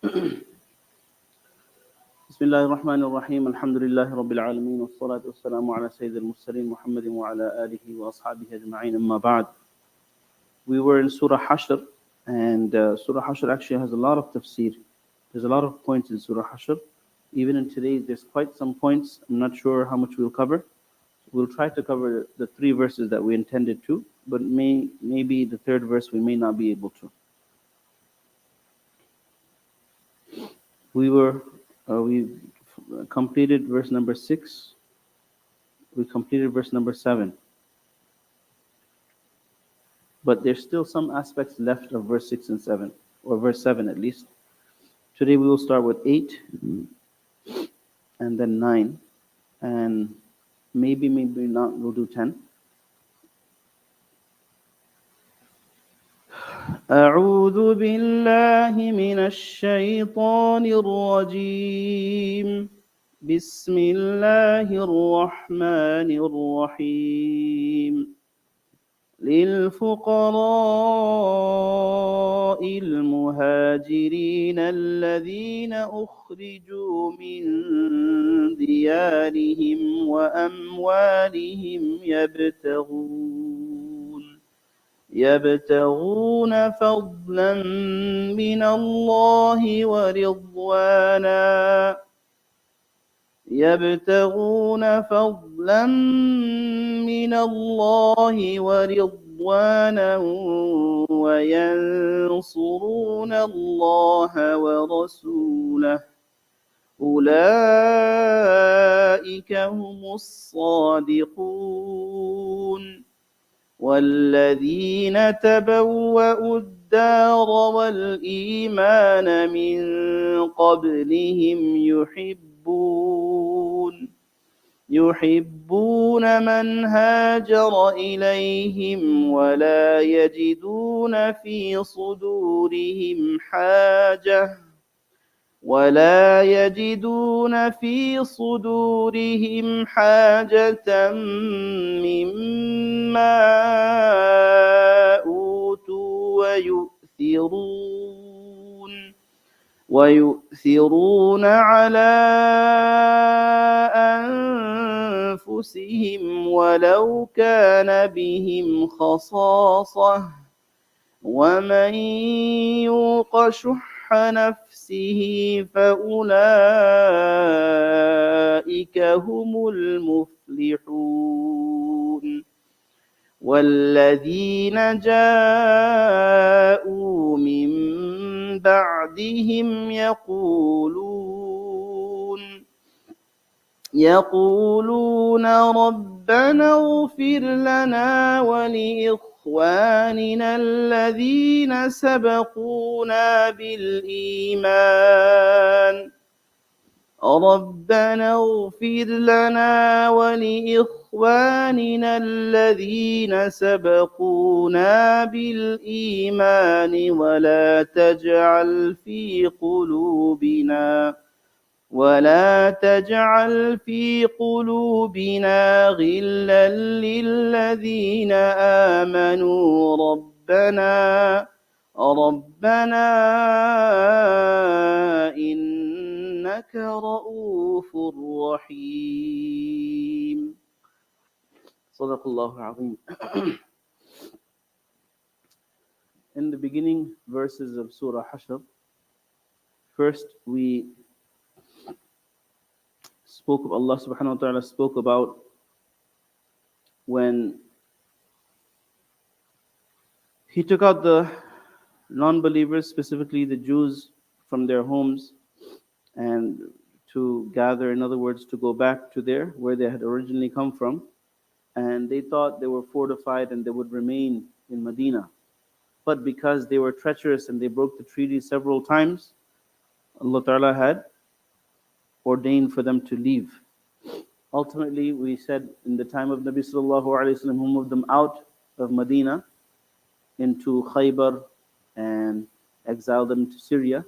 بسم الله الرحمن الرحيم الحمد لله رب العالمين والصلاة والسلام على سيد المرسلين محمد وعلى آله وأصحابه أجمعين أما بعد. We were in Surah Hashr, and Surah Hashr actually has a lot of tafseer. There's a lot of points in Surah Hashr. Even in today, there's quite some points. I'm not sure how much we'll cover. We'll try to cover the 3 verses that we intended to, but maybe the 3rd verse we may not be able to. We completed verse number 6. We completed verse number 7. But there's still some aspects left of verse 6 and 7, or verse 7 at least. Today we will start with 8, and then 9, and maybe not, we'll do 10. أعوذ بالله من الشيطان الرجيم. بسم الله الرحمن الرحيم. للفقراء المهاجرين الذين أخرجوا من ديارهم وأموالهم يبتغون فضلا من الله ورضوانا وينصرون الله ورسوله أولئك هم الصادقون. والذين تبوأوا الدار والإيمان من قبلهم يحبون من هاجر إليهم ولا يجدون في صدورهم حاجة مما أوتوا ويؤثرون على أنفسهم ولو كان بهم خصاصة ومن يوق شح نفسه فأولئك هم المفلحون. والذين جاءوا من بعدهم يقولون ربنا اغفر لنا ولإخواننا الذين سبقونا بالإيمان ولا تجعل في قلوبنا غلا للذين آمنوا ربنا إنك رؤوف رحيم. صدق الله العظيم. In the beginning verses of Surah Hashr, first we spoke of Allah subhanahu wa ta'ala spoke about when He took out the non-believers, specifically the Jews, from their homes and to gather, in other words, to go back to where they had originally come from. And they thought they were fortified and they would remain in Medina. But because they were treacherous and they broke the treaty several times, Allah Ta'ala had ordained for them to leave. Ultimately, we said in the time of Nabi Sallallahu Alaihi Wasallam, who moved them out of Medina into Khaybar and exiled them to Syria.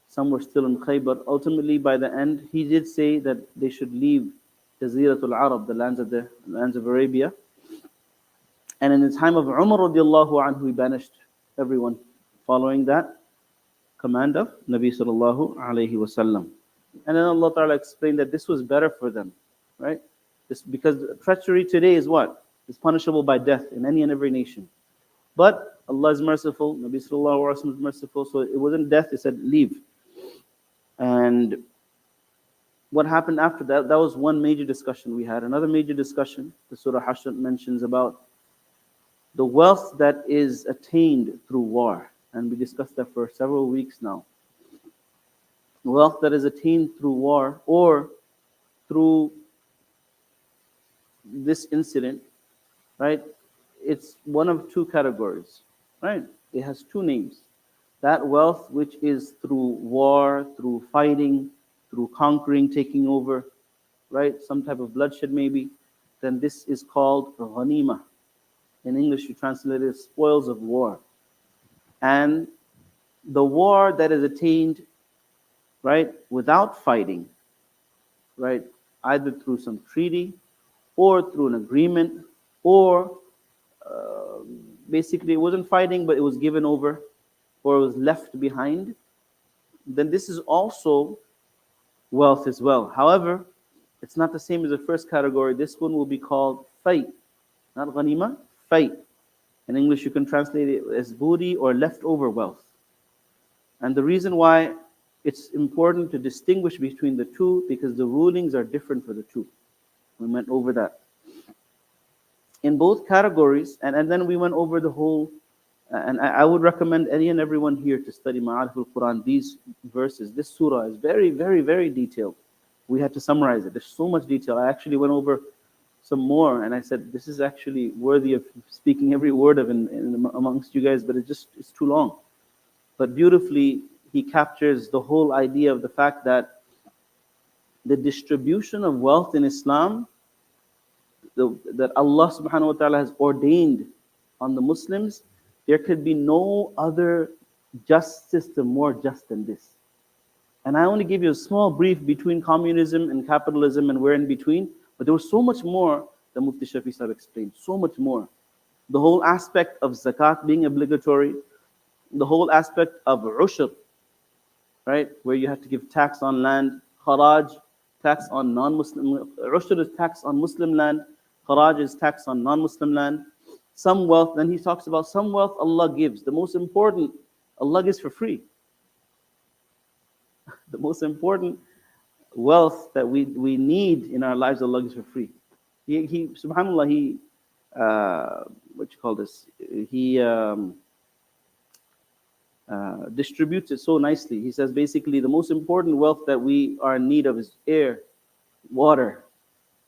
Some were still in Khaybar. Ultimately, by the end, he did say that they should leave Jaziratul Arab, the lands of Arabia. And in the time of Umar radiallahu anhu, he banished everyone following that command of Nabi sallallahu alayhi wasallam. And then Allah Ta'ala explained that this was better for them, right? This, because treachery today is what? Is punishable by death in any and every nation. But Allah is merciful, Nabi sallallahu alayhi wa sallam is merciful, so it wasn't death, it said leave. And what happened after that, that was one major discussion we had. Another major discussion, the Surah Hashr mentions about the wealth that is attained through war. And we discussed that for several weeks now. Wealth that is attained through war or through this incident, right? It's one of two categories, right? It has two names. That wealth which is through war, through fighting, through conquering, taking over, right? Some type of bloodshed maybe, then this is called ghanima. In English, you translate it as spoils of war. And the war that is attained, right, without fighting, right, either through some treaty or through an agreement, or basically it wasn't fighting, but it was given over or it was left behind, then this is also wealth as well. However, it's not the same as the first category. This one will be called fay, not ghanima, fay. In English, you can translate it as booty or leftover wealth. And the reason why it's important to distinguish between the two, because the rulings are different for the two. We went over that. In both categories, and then we went over the whole, and I would recommend any and everyone here to study Ma'arif al-Quran. These verses, this surah is very, very, very detailed. We had to summarize it. There's so much detail. I actually went over some more, and I said, this is actually worthy of speaking every word of amongst you guys, but it's too long. But beautifully, he captures the whole idea of the fact that the distribution of wealth in Islam, that Allah subhanahu wa ta'ala has ordained on the Muslims, there could be no other just system more just than this. And I only give you a small brief between communism and capitalism, and we're in between, but there was so much more that Mufti Shafi Sahib explained, so much more. The whole aspect of zakat being obligatory, the whole aspect of ushr, right, where you have to give tax on land, kharaj, tax on non-Muslim, ushr is tax on Muslim land, kharaj is tax on non-Muslim land. Some wealth, then he talks about some wealth Allah gives. The most important, Allah gives for free. The most important wealth that we need in our lives, Allah gives for free. He subhanAllah, he, what you call this? He distributes it so nicely. He says basically the most important wealth that we are in need of is air, water,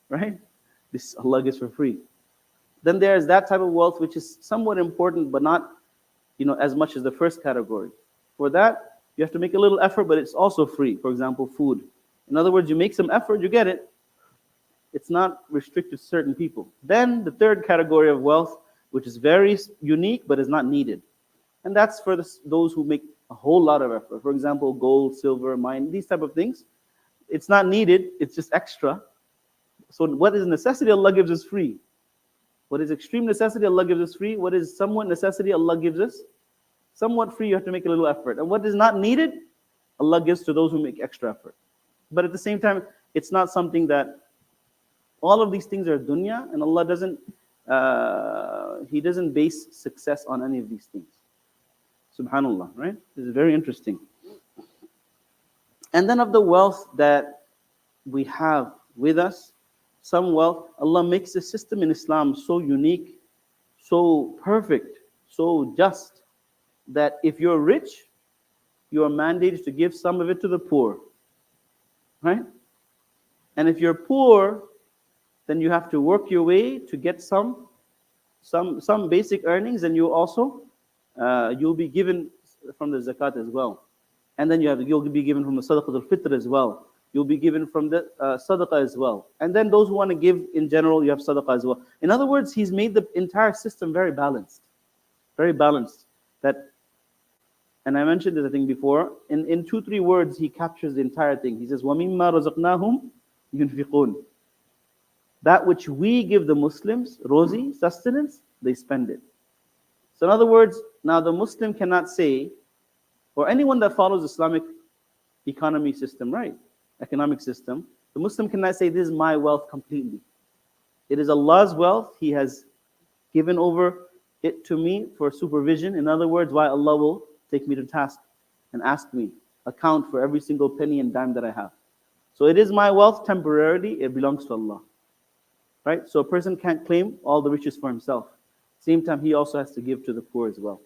right? This Allah gives for free. Then there's that type of wealth which is somewhat important, but not, as much as the first category. For that, you have to make a little effort, but it's also free. For example, food. In other words, you make some effort, you get it. It's not restricted to certain people. Then the third category of wealth, which is very unique, but is not needed. And that's for those who make a whole lot of effort. For example, gold, silver, mine, these type of things. It's not needed, it's just extra. So what is necessity, Allah gives us free. What is extreme necessity, Allah gives us free. What is somewhat necessity, Allah gives us somewhat free. You have to make a little effort. And what is not needed, Allah gives to those who make extra effort. But at the same time, it's not something that, all of these things are dunya, and Allah doesn't, He doesn't base success on any of these things. Subhanallah, right? This is very interesting. And then of the wealth that we have with us, some wealth, Allah makes the system in Islam so unique, so perfect, so just, that if you're rich, you are mandated to give some of it to the poor, right? And if you're poor, then you have to work your way to get some basic earnings, and you'll be given from the zakat as well. And then you'll be given from the sadaqah al-fitr as well. You'll be given from the sadaqah as well. And then those who want to give in general, you have sadaqah as well. In other words, He's made the entire system very balanced. Very balanced. And I mentioned this, I think, before. In 2-3 words, He captures the entire thing. He says, وَمِمَّا رَزَقْنَاهُمْ يُنْفِقُونَ. That which we give the Muslims, rozi, sustenance, they spend it. So in other words, now the Muslim cannot say, or anyone that follows Islamic economy system, right? Economic system. The Muslim cannot say, this is my wealth completely. It is Allah's wealth. He has given over it to me for supervision. In other words, why Allah will take me to task and ask me, account for every single penny and dime that I have. So it is my wealth temporarily, it belongs to Allah. Right? So a person can't claim all the riches for himself. Same time, he also has to give to the poor as well.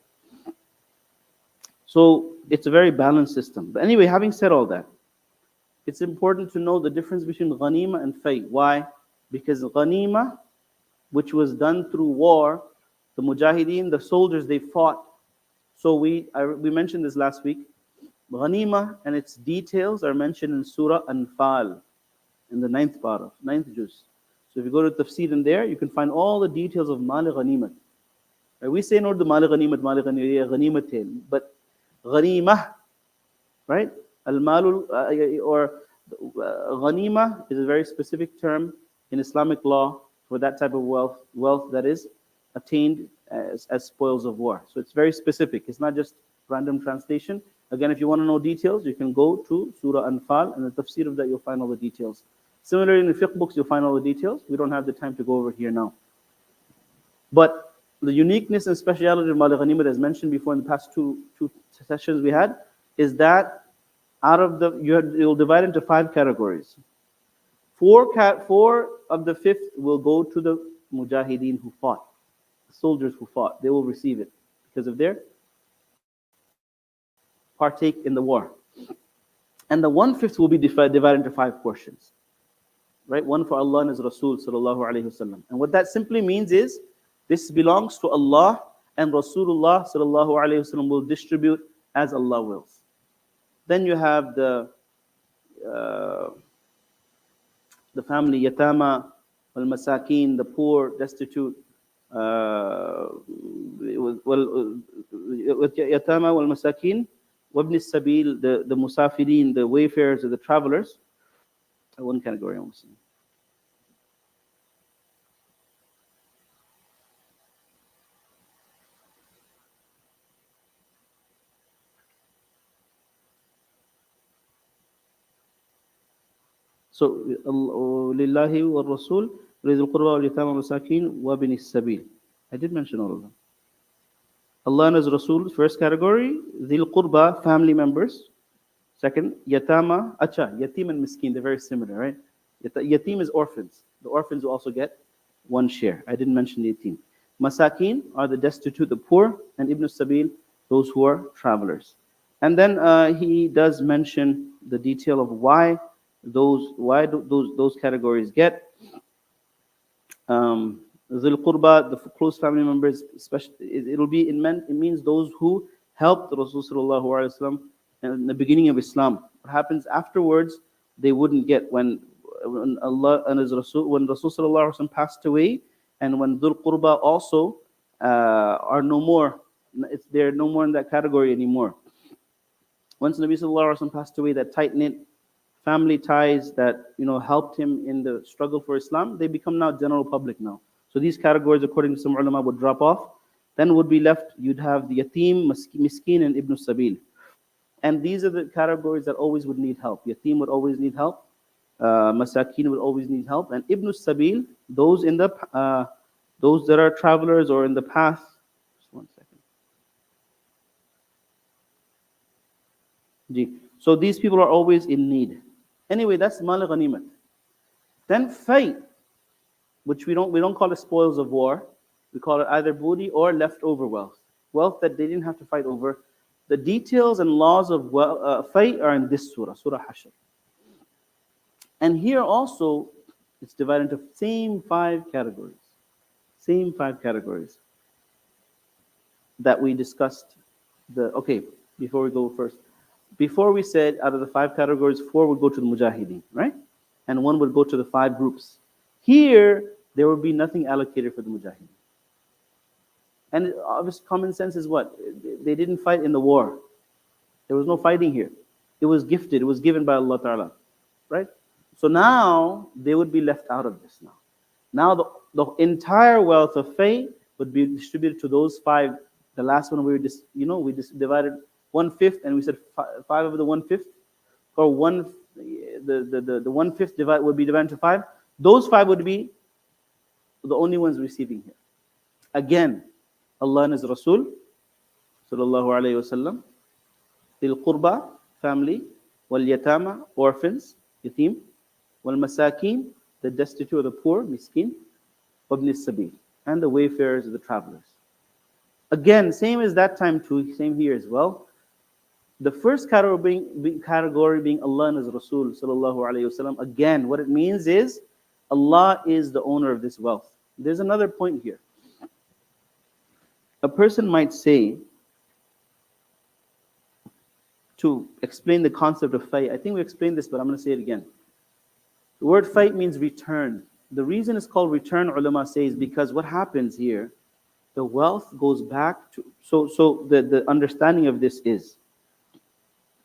So it's a very balanced system. But anyway, having said all that, it's important to know the difference between ghanima and fay. Why? Because ghanima, which was done through war, the mujahideen, the soldiers, they fought. So we mentioned this last week. Ghanima and its details are mentioned in Surah Anfal, in the 9th para, 9th juz. So if you go to Tafseer in there, you can find all the details of Mali Ghanimat. Right? We say no the Mali Ghanimat, but Ghanimah, right? Al-Malul, or Ghanima is a very specific term in Islamic law for that type of wealth that is attained as spoils of war. So it's very specific. It's not just random translation. Again, if you want to know details, you can go to Surah Anfal, and the tafsir of that you'll find all the details. Similarly, in the fiqh books, you'll find all the details. We don't have the time to go over here now. But the uniqueness and speciality of Mali Ghanimat, as mentioned before in the past two sessions we had, is that out of the you'll divide into 5 categories. 4 of the 5th will go to the mujahideen who fought, the soldiers who fought. They will receive it because of their partake in the war. And the 1/5 will be divided into 5 portions. Right? One for Allah and His Rasul sallallahu alaihi wasallam. And what that simply means is this belongs to Allah, and Rasulullah sallallahu alaihi wasallam will distribute as Allah wills. Then you have the family, yatama, wal masakin, the poor, destitute, yatama wal masakin, wabn sabil, the musafirin, the wayfarers or the travelers. One category I'm saying. So, lillahi wa rasul, rizul qurba wal yatama wal masakin wa bin sabil. I did mention all of them. Allah and His Rasul, first category, dhil qurba, family members. Second, yatama, yatim and miskin, they're very similar, right? Yatim is orphans. The orphans will also get 1 share. I didn't mention the yatim. Masakin are the destitute, the poor, and ibn sabil, those who are travelers. And then he does mention the detail of why those categories get. Dhul qurba, the close family members, especially, it means those who helped the Rasul sallallahu alaihi wasallam in the beginning of Islam. What happens afterwards, they wouldn't get when Allah and His Rasul, when Rasul sallallahu alaihi wasallam passed away, and when Dhul Qurba also are no more. They're no more in that category anymore. Once Nabi sallallahu alaihi wasallam passed away, that tight knit family ties that helped him in the struggle for Islam, they become now general public now. So these categories, according to some ulama, would drop off. Then would be left. You'd have the yatim, miskin, and ibn sabil. And these are the categories that always would need help. Yatim would always need help. Masakin would always need help. And Ibn Sabil, those that are travelers or in the path. Just 1 second. So these people are always in need. Anyway, that's Mal Ghanimat. Then Fay, which we don't call it spoils of war. We call it either booty or leftover wealth. Wealth that they didn't have to fight over. The details and laws of Fay are in this surah, Surah Hashr. And here also, it's divided into same 5 categories. Same 5 categories that we discussed. Before we go first. Before we said out of the 5 categories, 4 would go to the Mujahideen, right? And 1 would go to the 5 groups. Here, there would be nothing allocated for the Mujahideen. And obvious common sense is what? They didn't fight in the war. There was no fighting here. It was gifted. It was given by Allah Ta'ala. Right? So now, they would be left out of this now. Now, the entire wealth of Fay would be distributed to those 5. The last one we divided 1/5, and we said 5 of the 1/5, or the 1/5 divide would be divided into 5. Those 5 would be the only ones receiving here. Again, Allah and His Rasul, sallallahu alayhi wasallam, lil qurba, family, wal yatama, orphans, yatim, wal masakin, the destitute or the poor, miskin, wabn sabil, and the wayfarers or the travelers. Again, same as that time too, same here as well. The first category being Allah and His Rasul, sallallahu alayhi wasallam. Again, what it means is Allah is the owner of this wealth. There's another point here. A person might say, to explain the concept of fight, I think we explained this, but I'm going to say it again. The word fight means return. The reason it's called return, ulama says, because what happens here, the wealth goes back to, so the understanding of this is,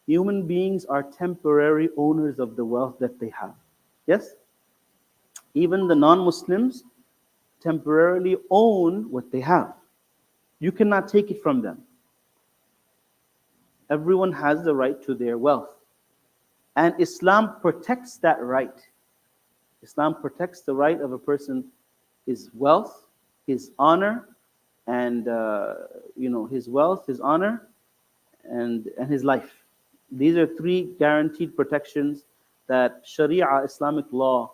human beings are temporary owners of the wealth that they have. Yes? Even the non-Muslims temporarily own what they have. You cannot take it from them. Everyone has the right to their wealth. And Islam protects that right. Islam protects the right of a person, his wealth, his honor, and his wealth, his honor, and his life. These are 3 guaranteed protections that Sharia, Islamic law,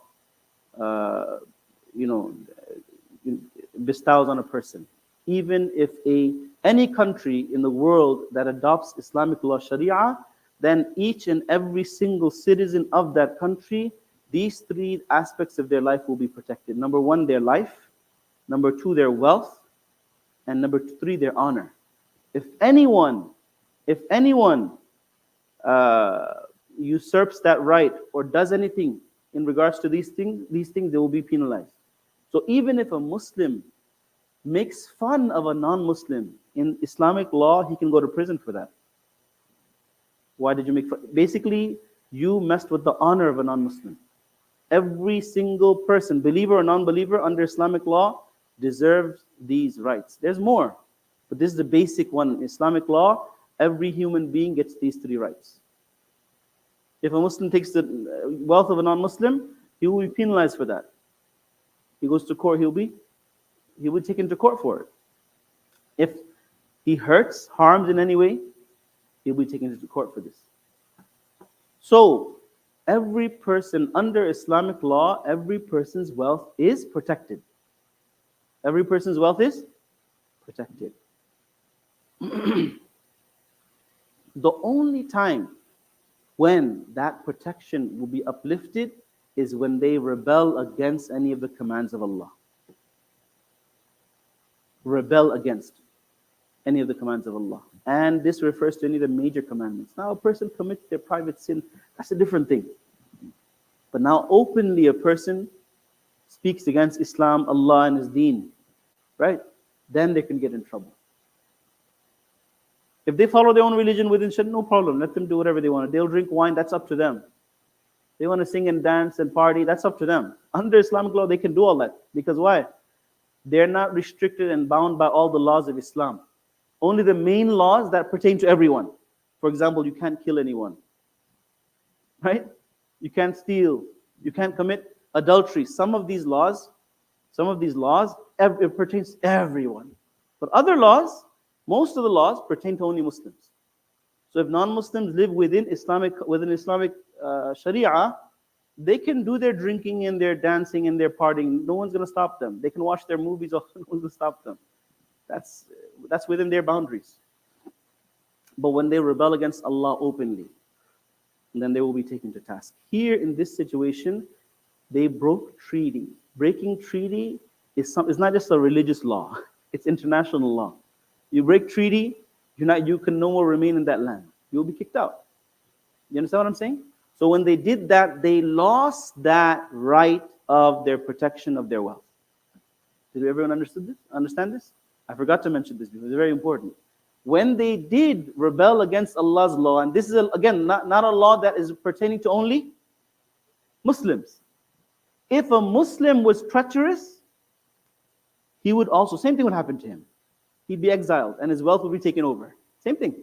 bestows on a person. Even if any country in the world that adopts Islamic law, Sharia, then each and every single citizen of that country, these 3 aspects of their life will be protected. Number 1, their life. Number 2, their wealth. And number 3, their honor. If anyone usurps that right or does anything in regards to these things, they will be penalized. So even if a Muslim makes fun of a non-Muslim, in Islamic law, he can go to prison for that. Why did you make fun? Basically, you messed with the honor of a non-Muslim. Every single person, believer or non-believer, under Islamic law, deserves these rights. There's more, but this is the basic one. In Islamic law, every human being gets these 3 rights. If a Muslim takes the wealth of a non-Muslim, he will be penalized for that. He goes to court, he'll be taken to court for it. If he harms in any way, he'll be taken to court for this. So, every person under Islamic law, every person's wealth is protected. Every person's wealth is protected. The only time when that protection will be uplifted is when they rebel against any of the commands of Allah. Rebel against any of the commands of Allah. And this refers to any of the major commandments. Now a person commits their private sin, that's a different thing. But now openly a person speaks against Islam, Allah and His deen, right? Then they can get in trouble. If they follow their own religion within Sharia, no problem. Let them do whatever they want. They'll drink wine, that's up to them. They want to sing and dance and party, that's up to them. Under Islamic law, they can do all that. Because why? They're not restricted and bound by all the laws of Islam. Only the main laws that pertain to everyone. For example, you can't kill anyone. Right? You can't steal. You can't commit adultery. Some of these laws, it pertains to everyone. But other laws, most of the laws pertain to only Muslims. So if non-Muslims live within Islamic Sharia, they can do their drinking and their dancing and their partying. No one's going to stop them. They can watch their movies. No one's going to stop them. That's within their boundaries. But when they rebel against Allah openly, then they will be taken to task. Here in this situation, they broke treaty. Breaking treaty is not just a religious law. It's international law. You break treaty, you can no more remain in that land. You'll be kicked out. You understand what I'm saying? So when they did that, they lost that right of their protection of their wealth. Did everyone understand this? I forgot to mention this because it's very important. When they did rebel against Allah's law, and this is, again, not a law that is pertaining to only Muslims. If a Muslim was treacherous, he would also, same thing would happen to him. He'd be exiled and his wealth would be taken over. Same thing.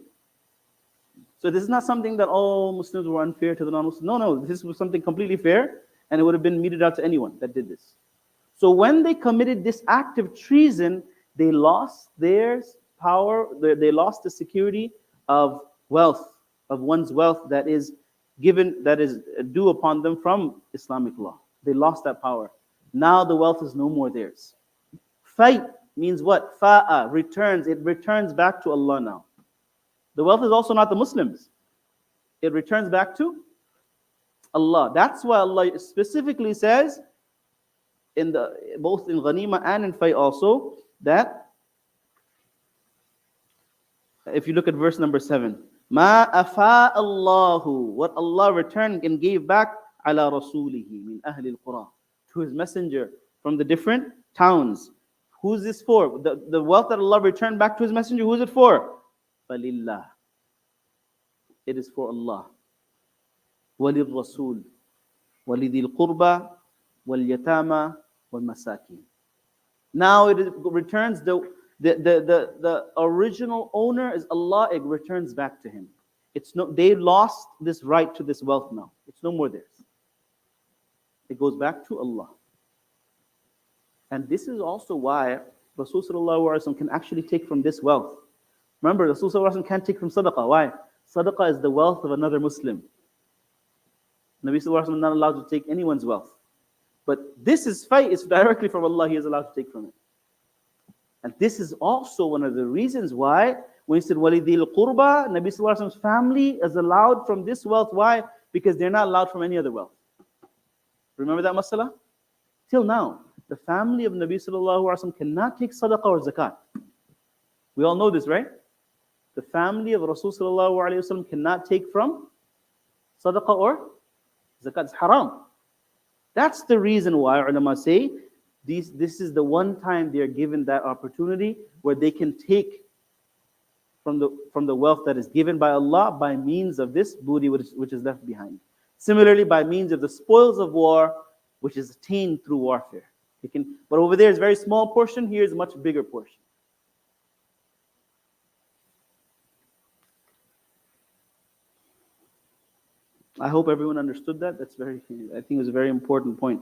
So this is not something that all Muslims were unfair to the non-Muslims. No, no, this was something completely fair, and it would have been meted out to anyone that did this. So when they committed this act of treason, they lost their power, they lost the security of wealth, of one's wealth that is given, that is due upon them from Islamic law. They lost that power. Now the wealth is no more theirs. Fay means what? Fa'a, returns. It returns back to Allah now. The wealth is also not the Muslims. It returns back to Allah. That's why Allah specifically says, in the both in ghanima and in fay also, that if you look at verse number 7, ma afa Allahu, what Allah returned and gave back, ala rasulihi min ahli al-qura, to his messenger from the different towns. Who's this for? The wealth that Allah returned back to his messenger, who is it for? Falillah. It is for Allah. Walil Rasul, walidil qurba, wal yatama, wal masakin. Now it returns, the original owner is Allah, it returns back to him. It's no, they lost this right to this wealth now. It's no more theirs. It goes back to Allah. And this is also why Rasulullah can actually take from this wealth. Remember, Rasulullah can't take from sadaqah. Why? Sadaqah is the wealth of another Muslim. Nabi Sallallahu Alaihi Wasallam is not allowed to take anyone's wealth. But this is fay, it's directly from Allah, He is allowed to take from it. And this is also one of the reasons why, when He said, Walidil Qurba, Nabi Sallallahu Alaihi Wasallam's family is allowed from this wealth. Why? Because they're not allowed from any other wealth. Remember that masala? Till now, the family of Nabi Sallallahu Alaihi Wasallam cannot take sadaqah or zakat. We all know this, right? The family of Rasul Sallallahu Alaihi Wasallam cannot take from sadaqah or zakat. It's haram. That's the reason why ulama say this is the one time they are given that opportunity where they can take from the wealth that is given by Allah by means of this booty which is left behind. Similarly, by means of the spoils of war, which is attained through warfare. But over there is a very small portion, here is a much bigger portion. I hope everyone understood that. I think it was a very important point.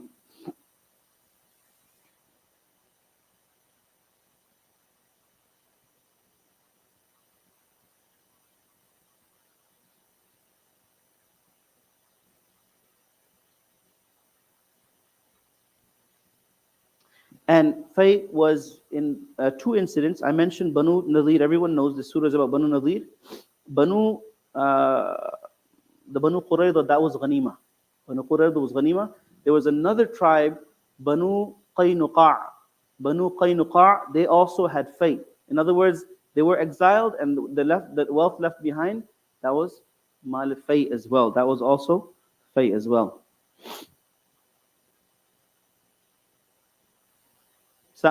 And fay was in two incidents. I mentioned Banu Nadir. Everyone knows the surah is about Banu Nadir. The Banu Qurayza, that was ghanima. Banu Qurayza was ghanima. There was another tribe, Banu Qaynuqa'. Banu Qaynuqa', they also had fay. In other words, they were exiled, and the wealth left behind, that was mal fay as well. That was also fay as well.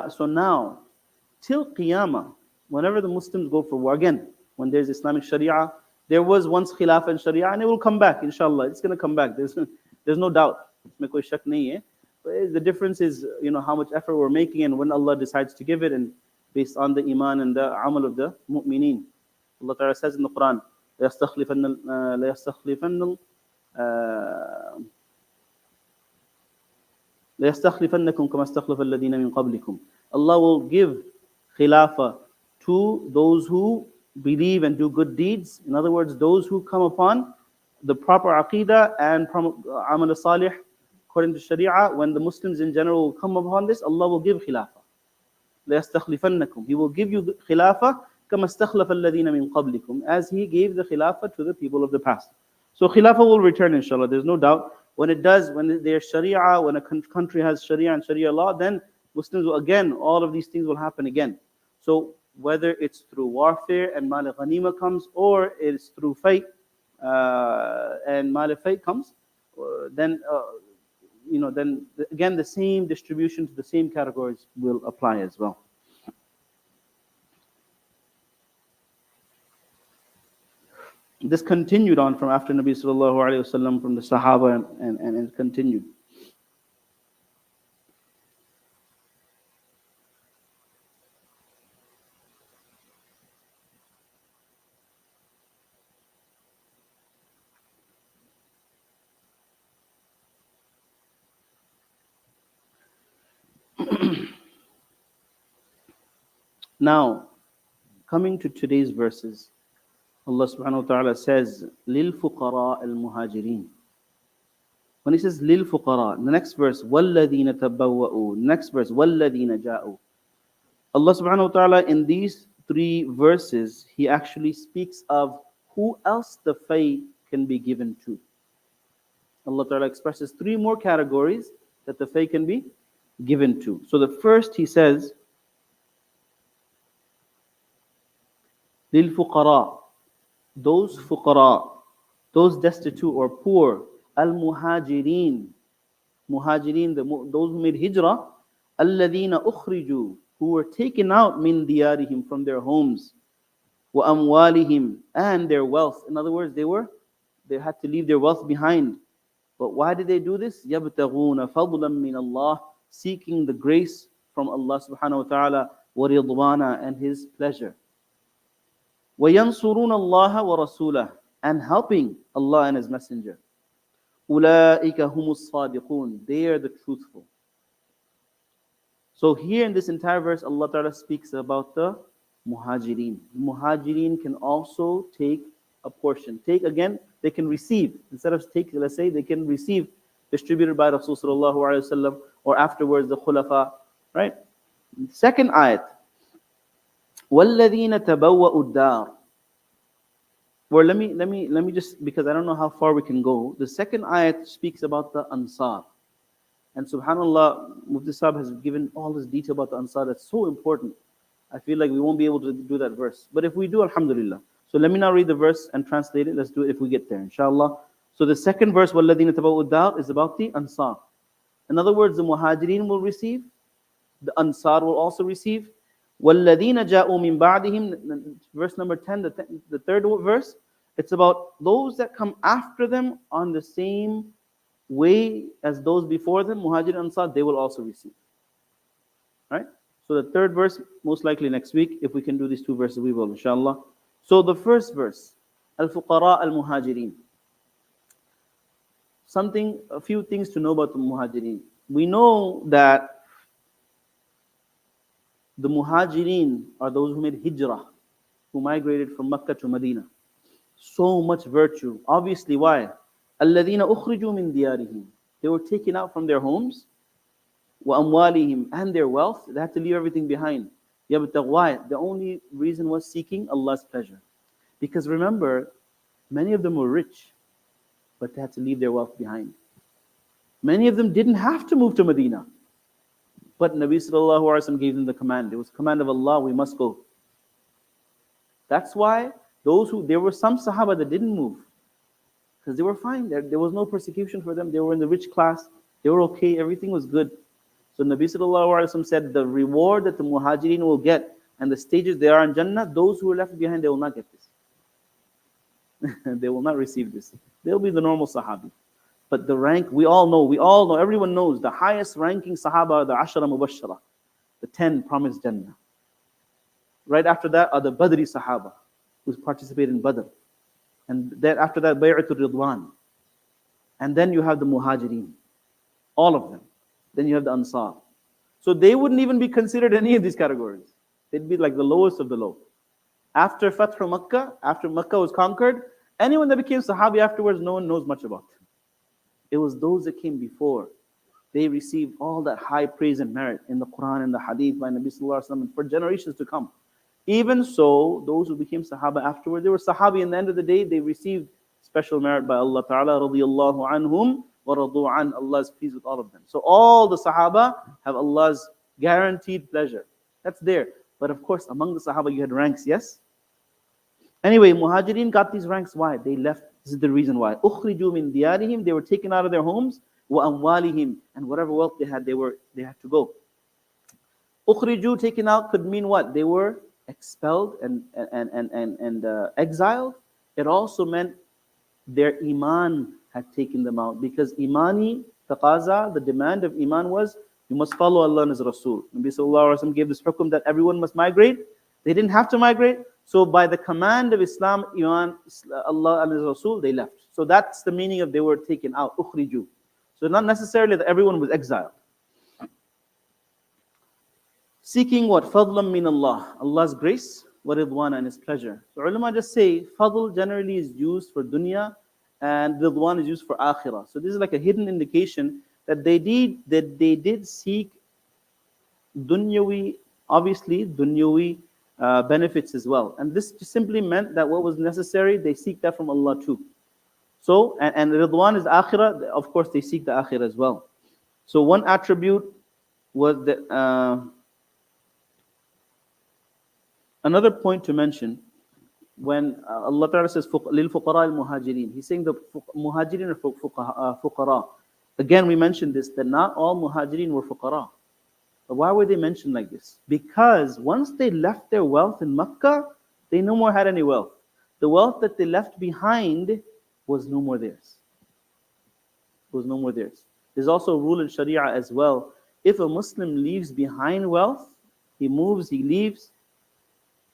So now, till Qiyamah, whenever the Muslims go for war, again, when there's Islamic Sharia, there was once Khilafah and Sharia, and it will come back, inshallah. It's going to come back. There's no doubt. The difference is, how much effort we're making and when Allah decides to give it, and based on the iman and the amal of the mu'mineen. Allah Ta'ala says in the Quran, لَيَسْتَخْلِفَنَّكُمْ كَمَا اسْتَخْلَفَ الَّذِينَ مِنْ قَبْلِكُمْ. Allah will give khilafah to those who believe and do good deeds. In other words, those who come upon the proper aqidah and amal salih according to Sharia. When the Muslims in general will come upon this, Allah will give khilafah. لَيَسْتَخْلِفَنَّكُمْ. He will give you khilafah كَمَا اسْتَخْلَفَ الَّذِينَ مِنْ قَبْلِكُمْ, as He gave the khilafah to the people of the past. So khilafah will return, inshallah. There's no doubt. When it does, when there's Sharia, when a country has Sharia and Sharia law, then Muslims will, again, all of these things will happen again. So whether it's through warfare and mal ghanima comes, or it's through fay and mal fay comes, then again the same distribution to the same categories will apply as well. This continued on from after Nabi Sallallahu Alaihi Wasallam, from the Sahaba, and it continued. Now, coming to today's verses, Allah subhanahu wa ta'ala says, لِلْفُقَرَاءِ الْمُهَاجِرِينَ. When he says lil fuqara, the next verse, وَالَّذِينَ تَبَوَّأُوا, next verse, وَالَّذِينَ جَاءُوا. Allah subhanahu wa ta'ala in these three verses, He actually speaks of who else the fay can be given to. Allah ta'ala expresses three more categories that the fay can be given to. So the first He says, lil fuqara, those fuqara, those destitute or poor, al-muhajirin, muhajirin, those who made hijrah, alladhina ukhriju, who were taken out min diyarihim, from their homes, wa amwalihim, and their wealth. In other words, they had to leave their wealth behind. But why did they do this? يَبْتَغُونَ فَضْلًا مِّنَ اللَّهِ, seeking the grace from Allah subhanahu wa ta'ala, wa ridwana, and His pleasure. وَيَنْصُرُونَ اللَّهَ وَرَسُولَهُ, and helping Allah and His Messenger. أُولَٰئِكَ هُمُ الصَّادِقُونَ, they are the truthful. So here in this entire verse, Allah Ta'ala speaks about the muhajirin. Muhajirin can also take a portion. Take again, they can receive. Instead of take, let's say, they can receive, distributed by Rasul Sallallahu Alaihi Wasallam, or afterwards the khulafa. Right? Second ayat. وَالَّذِينَ تَبَوَّأُوا الدَّارِ. Well, let me just, because I don't know how far we can go. The second ayat speaks about the Ansar. And subhanAllah, Mufti Sahib has given all this detail about the Ansar. That's so important. I feel like we won't be able to do that verse. But if we do, alhamdulillah. So let me now read the verse and translate it. Let's do it if we get there, inshallah. So the second verse, وَالَّذِينَ تَبَوَّأُوا الدَّارِ, is about the Ansar. In other words, the Muhajirin will receive, the Ansar will also receive. وَالَّذِينَ جَاءُوا مِن بَعْدِهِمْ, verse number 10, the third verse, it's about those that come after them on the same way as those before them, Muhajir and Ansar, they will also receive. Right? So the third verse, most likely next week, if we can do these two verses, we will, inshallah. So the first verse, Al-Fuqara Al-Muhajirin. A few things to know about the Muhajirin. We know that the Muhajirin are those who made hijrah, who migrated from Mecca to Medina. So much virtue. Obviously, why? الَّذِينَ أُخْرِجُوا مِنْ دِيَارِهِمْ, they were taken out from their homes, وَأَمْوَالِهِمْ, and their wealth. They had to leave everything behind. Why? The only reason was seeking Allah's pleasure. Because remember, many of them were rich, but they had to leave their wealth behind. Many of them didn't have to move to Medina, but Nabi Sallallahu Alaihi Wasallam gave them the command. It was the command of Allah, we must go. That's why there were some Sahaba that didn't move, because they were fine. There was no persecution for them. They were in the rich class. They were okay. Everything was good. So Nabi Sallallahu Alaihi Wasallam said, the reward that the Muhajirin will get and the stages they are in Jannah, those who are left behind, they will not get this. They will not receive this. They'll be the normal Sahabi. But the rank, we all know, everyone knows, the highest ranking Sahaba are the Ashara Mubashara, the 10 promised Jannah. Right after that are the Badri Sahaba, who participate in Badr. And then after that, Bay'atul Ridwan. And then you have the Muhajirin, all of them. Then you have the Ansar. So they wouldn't even be considered any of these categories. They'd be like the lowest of the low. After Fath Makkah, after Makkah was conquered, anyone that became Sahabi afterwards, no one knows much about. It was those that came before. They received all that high praise and merit in the Quran and the Hadith by Nabi Sallallahu Alaihi Wasallam for generations to come. Even so, those who became Sahaba afterwards, they were Sahabi. In the end of the day, they received special merit by Allah Ta'ala, radiyallahu anhum wa radu an. Allah is pleased with all of them. So all the Sahaba have Allah's guaranteed pleasure. That's there. But of course, among the Sahaba, you had ranks, yes? Anyway, Muhajirin got these ranks. Why? They left. This is the reason why. أُخْرِجُوا مِنْ دِيَارِهِمْ, they were taken out of their homes. وَأَمْوَالِهِمْ, and whatever wealth they had, they had to go. أُخْرِجُوا, taken out, could mean what? They were expelled and exiled. It also meant their iman had taken them out, because imani taqaza, the demand of iman was, you must follow Allah and His Rasul. Nabi Sallallahu Alaihi Wasallam gave this hukum that everyone must migrate. They didn't have to migrate. So by the command of Islam, iman, Allah and His Rasul, they left. So that's the meaning of they were taken out. Ukhriju. So not necessarily that everyone was exiled. Seeking what? Fadlan min Allah. Allah's grace, wa ridwan, and His pleasure. So ulama just say, fadl generally is used for dunya, and ridwan is used for akhirah. So this is like a hidden indication that they did seek dunyawi, obviously dunyawi benefits as well. And this just simply meant that what was necessary, they seek that from Allah too. So, and ridwan is akhirah, of course they seek the akhirah as well. So one attribute was that, another point to mention, when Allah Ta'ala says, lil fuqara al muhajirin, He's saying the muhajirin are fuqara. Again, we mentioned this, that not all muhajirin were fuqara. But why were they mentioned like this? Because once they left their wealth in Makkah, they no more had any wealth. The wealth that they left behind was no more theirs. Was no more theirs. There's also a rule in Sharia as well. If a Muslim leaves behind wealth, he moves, he leaves,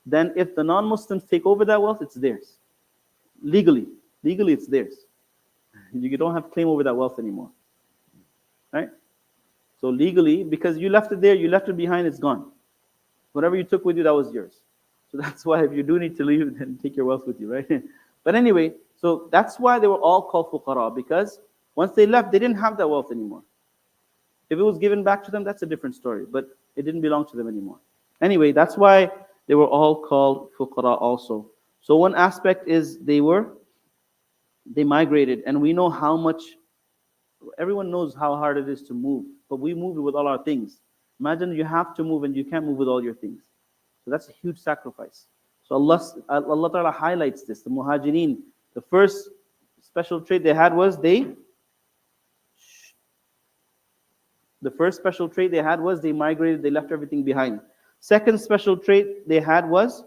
then if the non-Muslims take over that wealth, it's theirs. Legally. Legally, it's theirs. You don't have claim over that wealth anymore. Right? So legally, because you left it there, you left it behind, it's gone. Whatever you took with you, that was yours. So that's why if you do need to leave, then take your wealth with you, right? But anyway, so that's why they were all called fuqara, because once they left, they didn't have that wealth anymore. If it was given back to them, that's a different story, but it didn't belong to them anymore. Anyway, that's why they were all called fuqara also. So one aspect is they migrated, and we know how much, everyone knows how hard it is to move, but we move with all our things. Imagine you have to move and you can't move with all your things. So that's a huge sacrifice. So Allah Ta'ala highlights this. The muhajirin, the first special trait they had was they migrated, they left everything behind. Second special trait they had was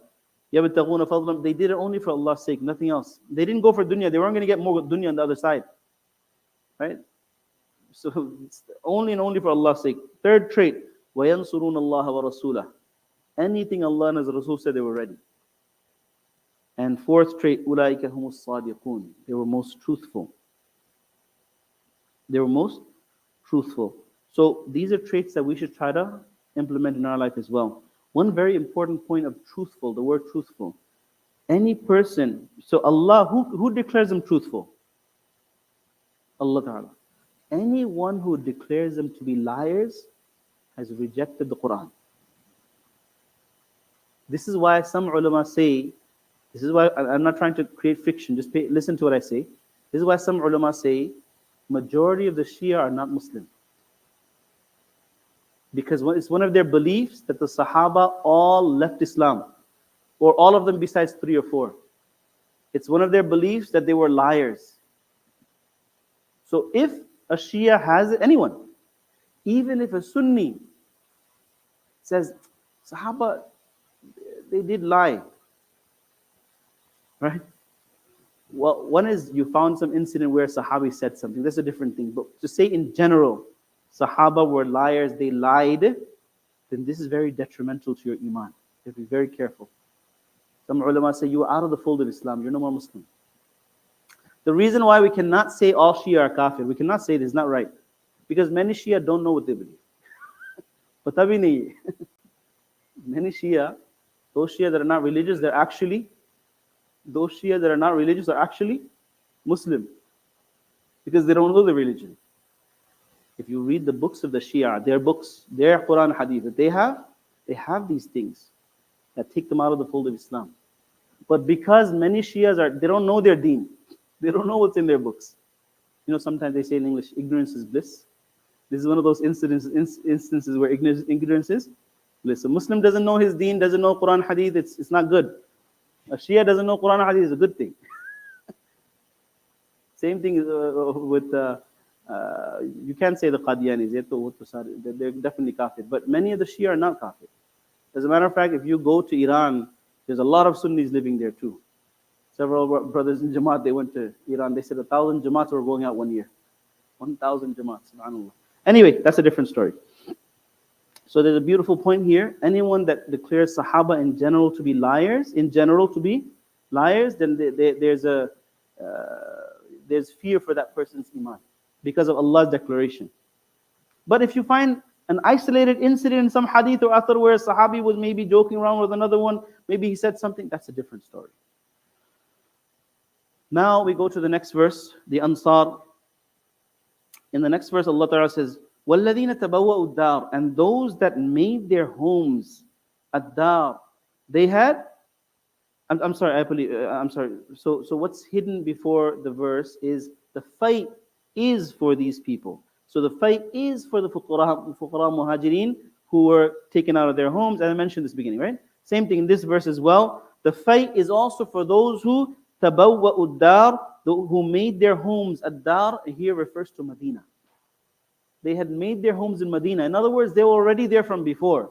يَبْتَغُونَ فَضْلًا. They did it only for Allah's sake, nothing else. They didn't go for dunya. They weren't going to get more dunya on the other side. Right? So it's only and only for Allah's sake. Third trait, وَيَنْصُرُونَ اللَّهَ وَرَسُولَهُ. Anything Allah and His Rasul said, they were ready. And fourth trait, أُولَٰئِكَ هُمُ الصَّادِقُونَ. They were most truthful. They were most truthful. So these are traits that we should try to implement in our life as well. One very important point of truthful, the word truthful. Any person, so Allah, who declares them truthful? Allah Ta'ala. Anyone who declares them to be liars has rejected the Quran. This is why some ulama say, this is why I'm not trying to create fiction, just listen to what I say. This is why some ulama say, majority of the Shia are not Muslim. Because it's one of their beliefs that the Sahaba all left Islam, or all of them besides 3 or 4. It's one of their beliefs that they were liars. So if a Shia has it, anyone, even if a Sunni says, Sahaba, they did lie, right? Well, one is you found some incident where a Sahabi said something, that's a different thing. But to say in general, Sahaba were liars, they lied, then this is very detrimental to your iman. You have to be very careful. Some ulama say you are out of the fold of Islam, you're no more Muslim. The reason why we cannot say all Shia are kafir, we cannot say it, is not right. Because many Shia don't know what they believe. But many Shia, those Shia that are not religious, those Shia that are not religious are actually Muslim. Because they don't know the religion. If you read the books of the Shia, their books, their Quran Hadith that they have these things that take them out of the fold of Islam. But because many Shias they don't know their deen. They don't know what's in their books. You know, sometimes they say in English, ignorance is bliss. This is one of those instances where ignorance is bliss. A Muslim doesn't know his deen, doesn't know Quran Hadith, it's not good. A Shia doesn't know Quran Hadith is a good thing. Same thing with you can't say the Qadianis, they're definitely kafir, but many of the Shia are not kafir. As a matter of fact, if you go to Iran, there's a lot of Sunnis living there too. Several brothers in Jamaat, they went to Iran, they said 1,000 Jamaats were going out one year. 1,000 Jamaats, subhanAllah. Anyway, that's a different story. So there's a beautiful point here. Anyone that declares Sahaba in general to be liars, then there's fear for that person's iman because of Allah's declaration. But if you find An isolated incident in some hadith or athar where a sahabi was maybe joking around with another one, maybe he said something, that's a different story. Now we go to the next verse, the Ansar. In the next verse, Allah Ta'ala says, وَالَّذِينَ تَبَوَّأُوا الدَّارِ, and those that made their homes ad-dar. They had, I'm sorry, I believe, I'm sorry. So what's hidden before the verse is the fight is for these people. So the fight is for the fuqara muhajirin who were taken out of their homes. And I mentioned this beginning, right? Same thing in this verse as well. The fight is also for those who tabawwa'u dar, who made their homes. Ad-dar here refers to Medina. They had made their homes in Medina. In other words, they were already there from before.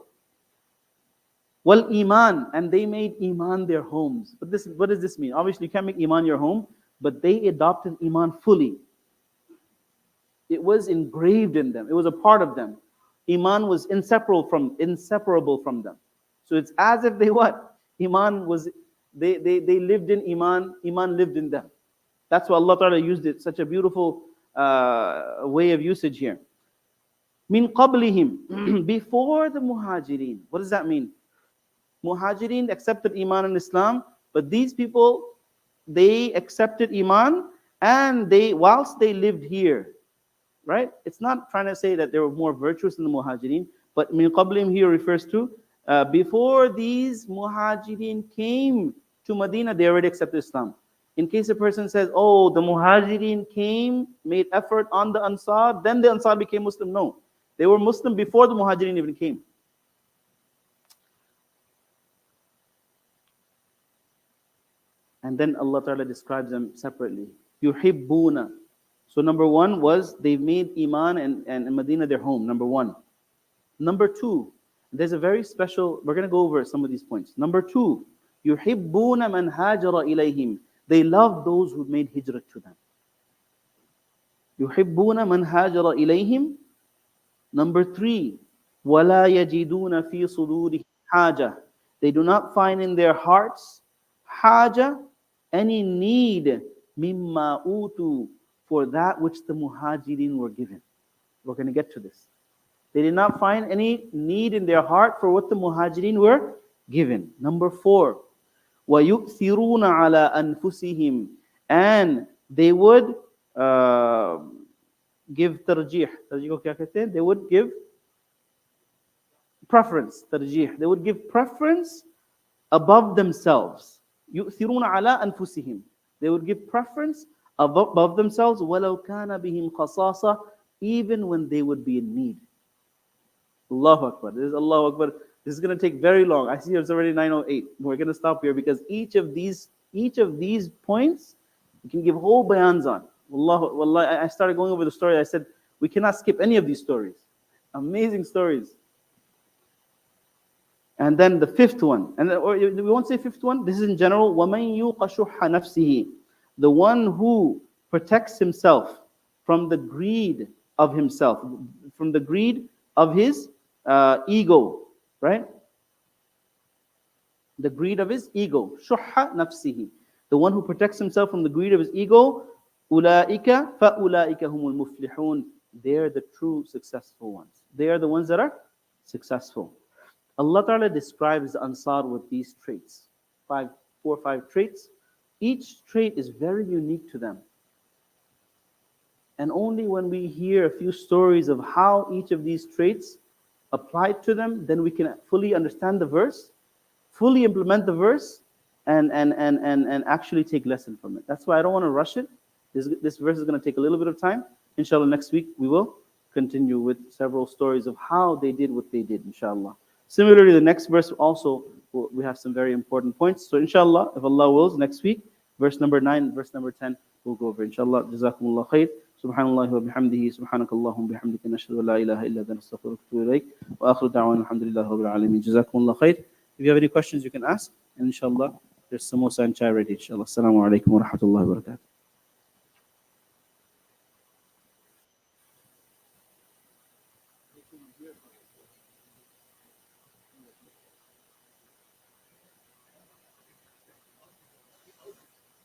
Wal iman, and they made iman their homes. But this, what does this mean? Obviously, you can't make iman your home, but they adopted iman fully. It was engraved in them. It was a part of them. Iman was inseparable from them. So it's as if they what? Iman was, they lived in iman. Iman lived in them. That's why Allah Ta'ala used it. Such a beautiful way of usage here. Min qablihim, before the muhajirin. What does that mean? Muhajirin accepted Iman and Islam, but these people, they accepted Iman and whilst they lived here, right? It's not trying to say that they were more virtuous than the Muhajirin, but min qablihim here refers to before these Muhajirin came to Medina, they already accepted Islam. In case a person says, oh, the Muhajirin came, made effort on the Ansar, then the Ansar became Muslim. No, they were Muslim before the Muhajirin even came. And then Allah Ta'ala describes them separately. Yuhibbuna. So number one was they made Iman and Medina their home, number one. Number two, there's a very special, we're going to go over some of these points. Number two, Yuhibbuna man hajara ilayhim. They love those who made hijrah to them. Yuhibbuna man hajara ilayhim. Number three, وَلَا يَجِدُونَ فِي صُدُورِهِمْ حَاجَةً. They do not find in their hearts haja, any need, mimma utu, for that which the muhajirin were given. We're going to get to this. They did not find any need in their heart for what the muhajirin were given. Number four, وَيُؤْثِرُونَ عَلَىٰ أَنفُسِهِمْ, and they would give tarjih. Tarjih ko kya kehte hain? They would give preference. Tarjih. They would give preference above themselves. يُؤْثِرُونَ عَلَىٰ أَنفُسِهِمْ. They would give preference above themselves. وَلَوْ كَانَ بِهِمْ خَصَاصَةً, even when they would be in need. Allahu Akbar. This is Allahu Akbar. This is going to take very long. I see it's already 9:08. We're going to stop here because each of these points you can give whole bayans on. Wallahi, I started going over the story. I said we cannot skip any of these stories. Amazing stories. And then the fifth one, and we won't say fifth one. This is in general. وَمَنْ يُوقَ شُحَّ نَفْسِهِ, the one who protects himself from the greed of himself, from the greed of his ego. Right? The greed of his ego. Shuhha nafsihi. The one who protects himself from the greed of his ego. Ulaika fa'ulaika humul muflihun. They're the true successful ones. They are the ones that are successful. Allah Ta'ala describes the Ansar with these traits. 4 or 5 traits. Each trait is very unique to them. And only when we hear a few stories of how each of these traits applied to them, then we can fully understand the verse, fully implement the verse, and actually take lesson from it. That's why I don't want to rush it. This verse is going to take a little bit of time. Inshallah, next week we will continue with several stories of how they did what they did, inshallah. Similarly, the next verse also, we have some very important points. So inshallah, if Allah wills, next week, verse number 9, verse number 10, we'll go over. Inshallah, jazakumullah khair. Subhanallah wa bihamdihi, subhanakallahum bihamdika, nashhadu an la ilaha illa anta, nastaghfiruka wa natubu ilayk. Wa akhiru da'wana alhamdulillahi rabbil alameen. Jazakumullah khair. If you have any questions, you can ask. And inshallah, there's samosa and chai ready. Inshallah. Assalamu alaikum wa rahmatullahi wa barakatuh.